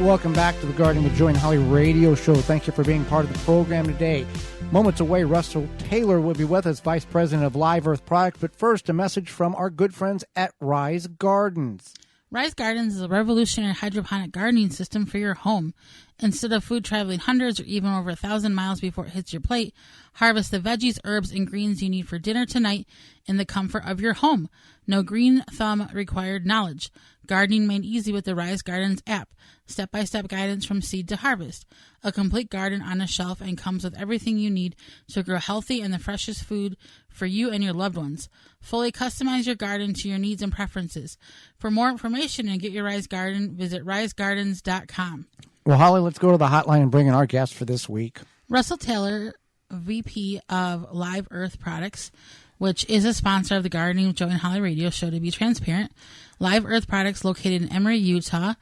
welcome back to the Gardening with Joey&Holly radio show. Thank you for being part of the program today. Moments away, Russell Taylor will be with us, Vice President of Live Earth Products. But first, a message from our good friends at Rise Gardens. Rise Gardens is a revolutionary hydroponic gardening system for your home. Instead of food traveling hundreds or even over 1,000 miles before it hits your plate, harvest the veggies, herbs, and greens you need for dinner tonight in the comfort of your home. No green thumb required knowledge. Gardening made easy with the Rise Gardens app. Step-by-step guidance from seed to harvest. A complete garden on a shelf and comes with everything you need to grow healthy and the freshest food for you and your loved ones. Fully customize your garden to your needs and preferences. For more information and get your Rise Garden, visit risegardens.com. Well, Holly, let's go to the hotline and bring in our guest for this week. Russell Taylor, VP of Live Earth Products, which is a sponsor of the Gardening with Joey&Holly radio show. To be transparent, Live Earth Products, located in Emory, Utah,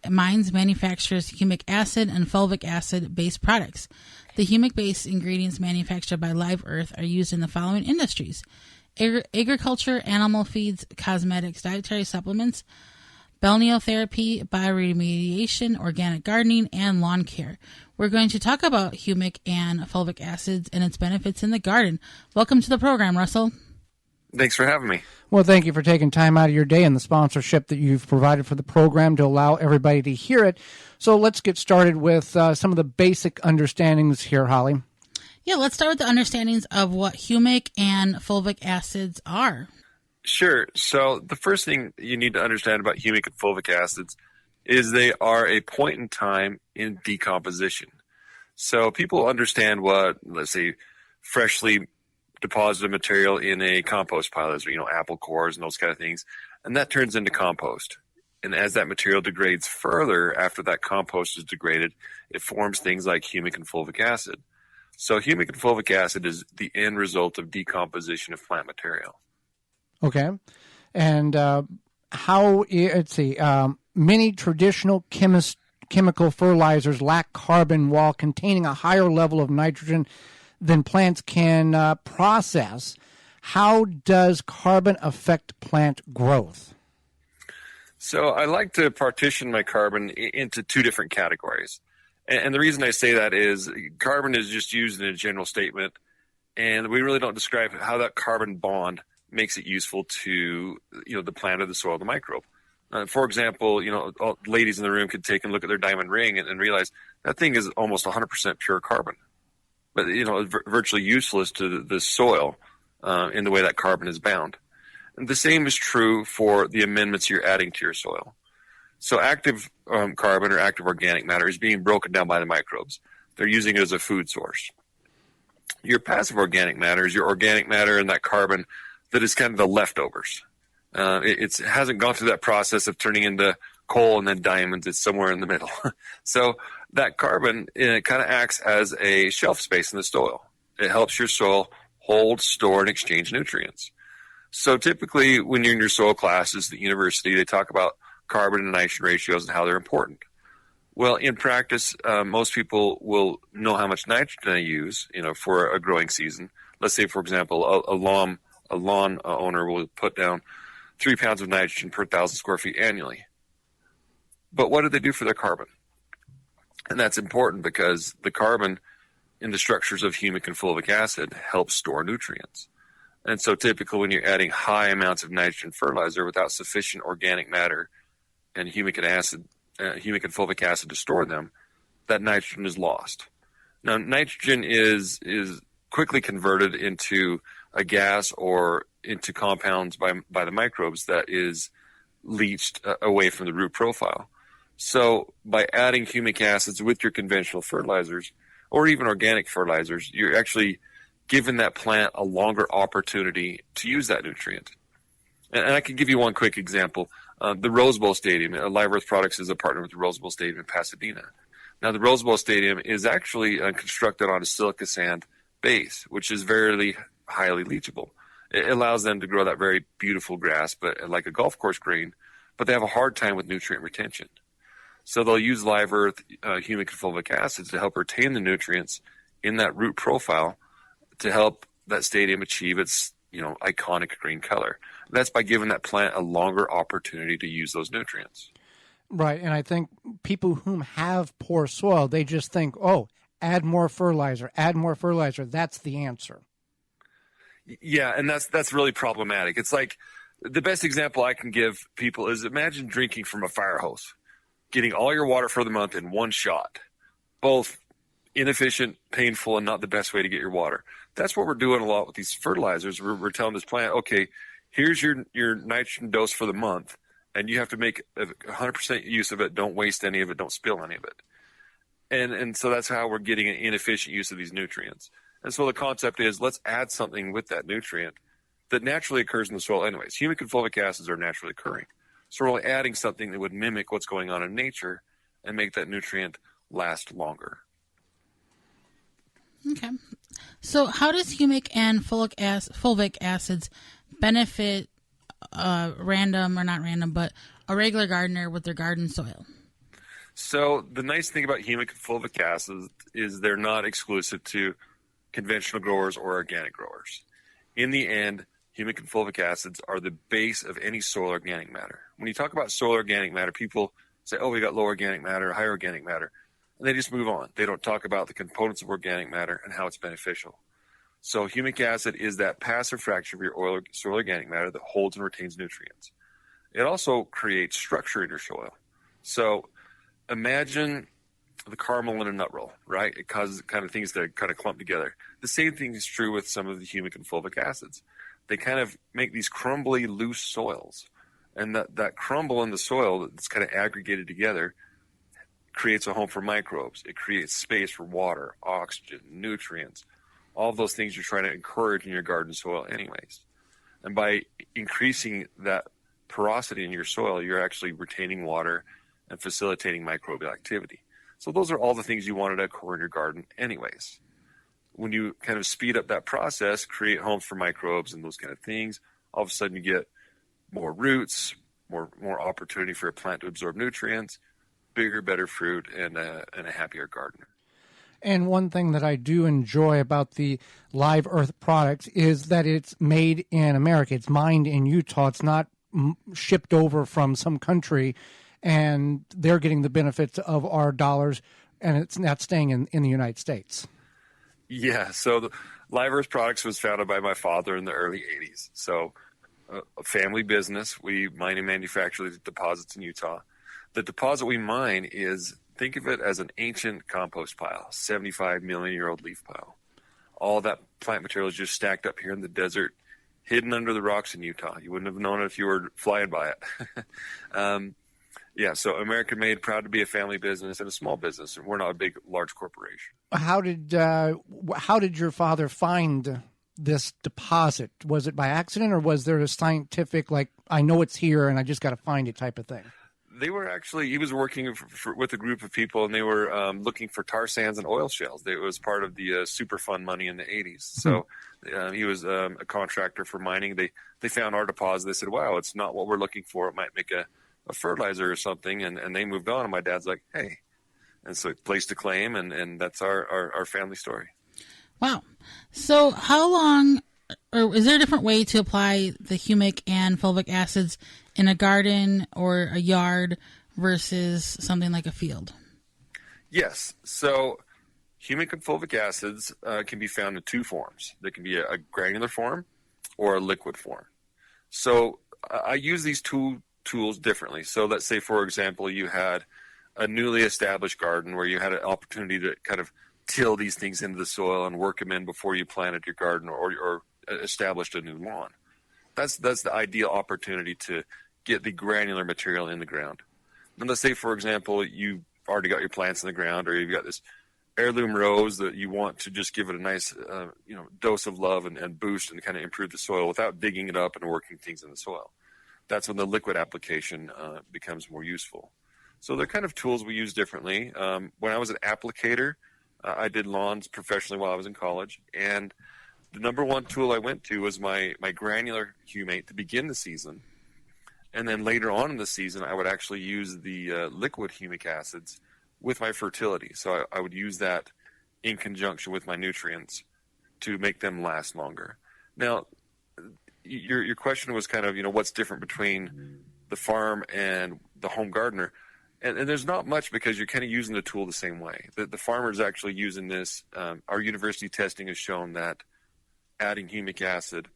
mines manufactures humic acid and fulvic acid-based products. The humic-based ingredients manufactured by Live Earth are used in the following industries: agriculture, animal feeds, cosmetics, dietary supplements, balneotherapy, bioremediation, organic gardening, and lawn care. We're going to talk about humic and fulvic acids and its benefits in the garden. Welcome to the program, Russell. Thanks for having me. Well, thank you for taking time out of your day and the sponsorship that you've provided for the program to allow everybody to hear it. So let's get started with some of the basic understandings here, Holly. Yeah, let's start with the understandings of what humic and fulvic acids are. Sure. So the first thing you need to understand about humic and fulvic acids is they are a point in time in decomposition. So people understand what, let's say, freshly deposited material in a compost pile is, apple cores and those kind of things, and that turns into compost. And as that material degrades further after that compost is degraded, it forms things like humic and fulvic acid. So humic and fulvic acid is the end result of decomposition of plant material. Okay. And many traditional chemical fertilizers lack carbon while containing a higher level of nitrogen than plants can process. How does carbon affect plant growth? So I like to partition my carbon into two different categories. And the reason I say that is carbon is just used in a general statement, and we really don't describe how that carbon bond makes it useful to the plant or the soil, the microbe. For example, all ladies in the room could take and look at their diamond ring and realize that thing is almost 100% pure carbon. But, virtually useless to the soil in the way that carbon is bound. And the same is true for the amendments you're adding to your soil. So active carbon or active organic matter is being broken down by the microbes. They're using it as a food source. Your passive organic matter is your organic matter and that carbon that is kind of the leftovers. It hasn't gone through that process of turning into coal and then diamonds. It's somewhere in the middle. So that carbon, it kind of acts as a shelf space in the soil. It helps your soil hold, store, and exchange nutrients. So typically when you're in your soil classes at the university, they talk about carbon and nitrogen ratios and how they're important. Well, in practice, most people will know how much nitrogen they use, for a growing season. Let's say, for example, a lawn owner will put down 3 pounds of nitrogen per 1,000 square feet annually. But what do they do for their carbon? And that's important because the carbon in the structures of humic and fulvic acid helps store nutrients. And so typically when you're adding high amounts of nitrogen fertilizer without sufficient organic matter and humic and fulvic acid to store them, that nitrogen is lost. Now, nitrogen is quickly converted into a gas or into compounds by the microbes that is leached away from the root profile. So by adding humic acids with your conventional fertilizers or even organic fertilizers, you're actually giving that plant a longer opportunity to use that nutrient. And I can give you one quick example. The Rose Bowl Stadium, Live Earth Products is a partner with the Rose Bowl Stadium in Pasadena. Now, the Rose Bowl Stadium is actually constructed on a silica sand base, which is very highly leachable. It allows them to grow that very beautiful grass, but like a golf course green, but they have a hard time with nutrient retention. So they'll use Live Earth humic and fulvic acids to help retain the nutrients in that root profile to help that stadium achieve its iconic green color. And that's by giving that plant a longer opportunity to use those nutrients. Right, and I think people whom have poor soil, they just think, oh, add more fertilizer, add more fertilizer. That's the answer. Yeah, and that's really problematic. It's like the best example I can give people is imagine drinking from a fire hose, getting all your water for the month in one shot. Both inefficient, painful, and not the best way to get your water. That's what we're doing a lot with these fertilizers. We're telling this plant, okay, here's your nitrogen dose for the month, and you have to make 100% use of it. Don't waste any of it. Don't spill any of it. And so that's how we're getting an inefficient use of these nutrients. And so the concept is let's add something with that nutrient that naturally occurs in the soil anyways. Humic and fulvic acids are naturally occurring. So we're only adding something that would mimic what's going on in nature and make that nutrient last longer. Okay. So how does humic and fulvic acids benefit a regular gardener with their garden soil? So the nice thing about humic and fulvic acids is they're not exclusive to conventional growers or organic growers. In the end, humic and fulvic acids are the base of any soil organic matter. When you talk about soil organic matter, people say, oh, we got low organic matter, high organic matter, and they just move on. They don't talk about the components of organic matter and how it's beneficial. So humic acid is that passive fraction of your soil organic matter that holds and retains nutrients. It also creates structure in your soil. So imagine the caramel in a nut roll, right? It causes kind of things to kind of clump together. The same thing is true with some of the humic and fulvic acids. They kind of make these crumbly, loose soils. And that crumble in the soil that's kind of aggregated together creates a home for microbes. It creates space for water, oxygen, nutrients, all of those things you're trying to encourage in your garden soil anyways. And by increasing that porosity in your soil, you're actually retaining water and facilitating microbial activity. So those are all the things you wanted to occur in your garden anyways. When you kind of speed up that process, create homes for microbes and those kind of things, all of a sudden you get more roots, more opportunity for a plant to absorb nutrients, bigger, better fruit, and a happier gardener. And one thing that I do enjoy about the Live Earth products is that it's made in America. It's mined in Utah. It's not shipped over from some country, and they're getting the benefits of our dollars, and it's not staying in the United States. Yeah, so the Live Earth Products was founded by my father in the early 80s. So a family business. We mine and manufacture these deposits in Utah. The deposit we mine is, think of it as an ancient compost pile, 75 million year old leaf pile. All that plant material is just stacked up here in the desert, hidden under the rocks in Utah. You wouldn't have known it if you were flying by it. Yeah, so American made, proud to be a family business and a small business. We're not a large corporation. How did your father find this deposit? Was it by accident, or was there a scientific, like, I know it's here and I just got to find it type of thing? He was working with a group of people, and they were looking for tar sands and oil shales. It was part of the Superfund money in the 80s. So he was a contractor for mining. They found our deposit. They said, wow, it's not what we're looking for. It might make a fertilizer or something. And they moved on. And my dad's like, hey. And so he placed a claim, and that's our family story. Wow. So how long, or is there a different way to apply the humic and fulvic acids in a garden or a yard versus something like a field? Yes. So humic and fulvic acids can be found in two forms. They can be a granular form or a liquid form. So I use these two tools differently. So let's say, for example, you had a newly established garden where you had an opportunity to kind of till these things into the soil and work them in before you planted your garden or established a new lawn. That's the ideal opportunity to get the granular material in the ground. And let's say, for example, you've already got your plants in the ground, or you've got this heirloom rose that you want to just give it a nice dose of love and boost and kind of improve the soil without digging it up and working things in the soil. That's when the liquid application becomes more useful. So they're kind of tools we use differently. When I was an applicator, I did lawns professionally while I was in college, and the number one tool I went to was my granular humate to begin the season. And then later on in the season, I would actually use the liquid humic acids with my fertility. So I would use that in conjunction with my nutrients to make them last longer. Now, your question was kind of, what's different between the farm and the home gardener. And there's not much because you're kind of using the tool the same way. The farmer's actually using this. Our university testing has shown that adding humic acid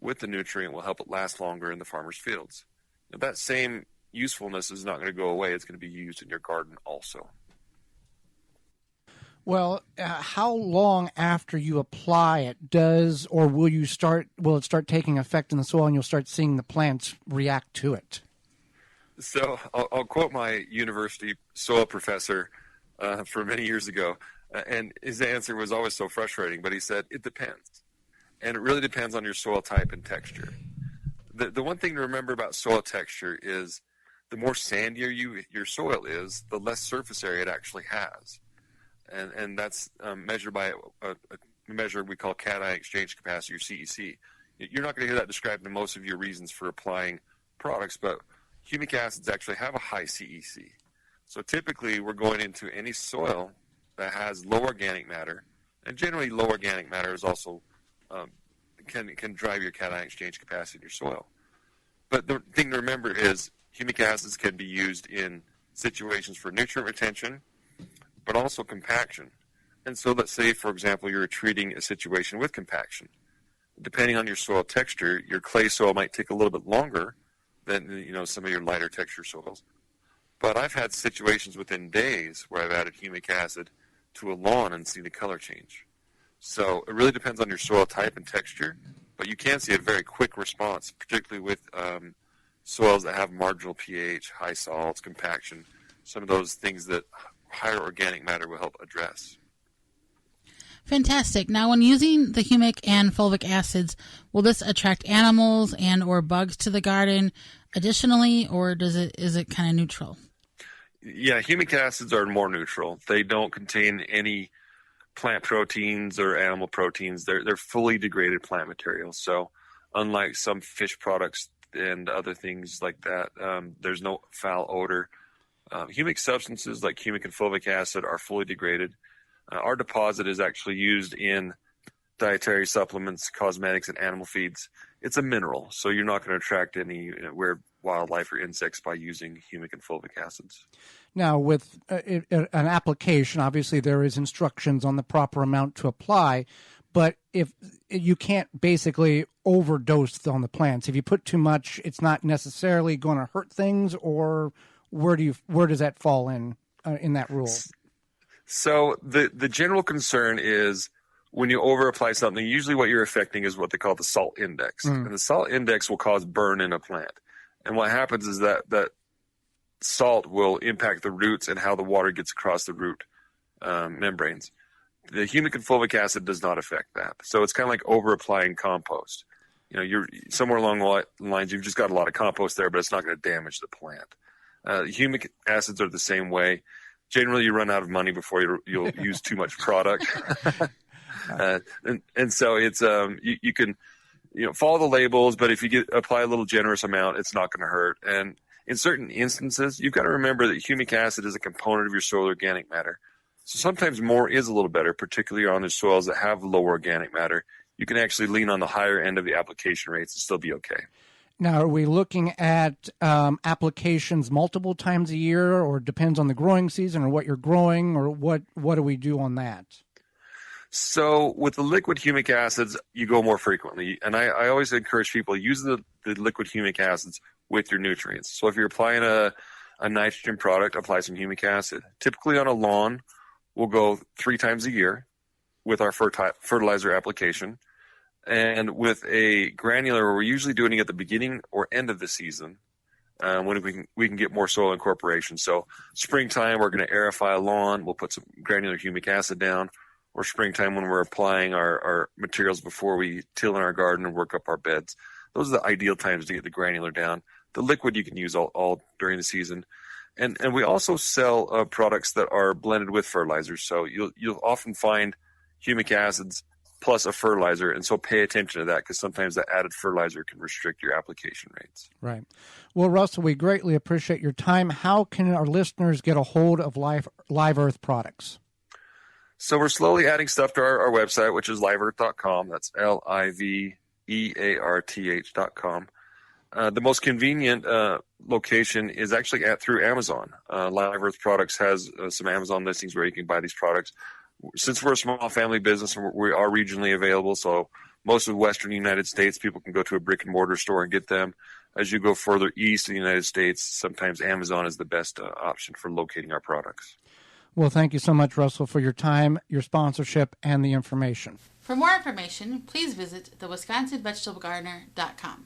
with the nutrient will help it last longer in the farmer's fields. Now, that same usefulness is not going to go away. It's going to be used in your garden also. Well, how long after you apply it will it start taking effect in the soil and you'll start seeing the plants react to it? So I'll quote my university soil professor from many years ago, and his answer was always so frustrating, but he said, it depends. And it really depends on your soil type and texture. The one thing to remember about soil texture is the more sandier your soil is, the less surface area it actually has. And that's measured by a measure we call cation exchange capacity, or CEC. You're not going to hear that described in most of your reasons for applying products, but humic acids actually have a high CEC. So typically we're going into any soil that has low organic matter, and generally low organic matter is also can drive your cation exchange capacity in your soil. But the thing to remember is humic acids can be used in situations for nutrient retention, but also compaction. And so let's say, for example, you're treating a situation with compaction. Depending on your soil texture, your clay soil might take a little bit longer than some of your lighter texture soils. But I've had situations within days where I've added humic acid to a lawn and see the color change. So it really depends on your soil type and texture, but you can see a very quick response, particularly with soils that have marginal pH, high salts, compaction, some of those things that higher organic matter will help address. Fantastic. Now, when using the humic and fulvic acids, will this attract animals and or bugs to the garden additionally, or is it kind of neutral? Yeah, humic acids are more neutral. They don't contain any plant proteins or animal proteins. They're fully degraded plant materials. So unlike some fish products and other things like that, there's no foul odor. Humic substances like humic and fulvic acid are fully degraded. Our deposit is actually used in dietary supplements, cosmetics, and animal feeds. It's a mineral, so you're not going to attract any weird wildlife or insects by using humic and fulvic acids. Now, with an application, obviously there is instructions on the proper amount to apply, but if you can't basically overdose on the plants, if you put too much, it's not necessarily going to hurt things, or where does that fall in that rule? So the general concern is when you over apply something, usually what you're affecting is what they call the salt index. And the salt index will cause burn in a plant. And what happens is that salt will impact the roots and how the water gets across the root membranes. The humic and fulvic acid does not affect that. So it's kind of like over applying compost. You're somewhere along the lines, you've just got a lot of compost there, but it's not going to damage the plant. Humic acids are the same way. Generally, you run out of money before you'll use too much product. And so it's you can follow the labels, but if you apply a little generous amount, it's not going to hurt. And in certain instances, you've got to remember that humic acid is a component of your soil organic matter. So sometimes more is a little better, particularly on the soils that have low organic matter. You can actually lean on the higher end of the application rates and still be okay. Now, are we looking at applications multiple times a year, or depends on the growing season or what you're growing, or what do we do on that? So with the liquid humic acids, you go more frequently. And I always encourage people to use the liquid humic acids with your nutrients. So if you're applying a nitrogen product, apply some humic acid. Typically on a lawn, we'll go 3 times a year with our fertilizer application. And with a granular, we're usually doing it at the beginning or end of the season when we can get more soil incorporation. So springtime, we're going to aerify a lawn. We'll put some granular humic acid down. Or springtime when we're applying our materials before we till in our garden and work up our beds. Those are the ideal times to get the granular down. The liquid you can use all during the season. And we also sell products that are blended with fertilizers. So you'll often find humic acids plus a fertilizer, and so pay attention to that because sometimes that added fertilizer can restrict your application rates. Right. Well, Russell, we greatly appreciate your time. How can our listeners get a hold of Live Earth products? So we're slowly adding stuff to our website, which is liveearth.com. That's liveearth.com. The most convenient location is actually through Amazon. Live Earth Products has some Amazon listings where you can buy these products. Since we're a small family business, we are regionally available, so most of the Western United States, people can go to a brick and mortar store and get them. As you go further east in the United States, sometimes Amazon is the best option for locating our products. Well, thank you so much, Russell, for your time, your sponsorship, and the information. For more information, please visit thewisconsinvegetablegardener.com.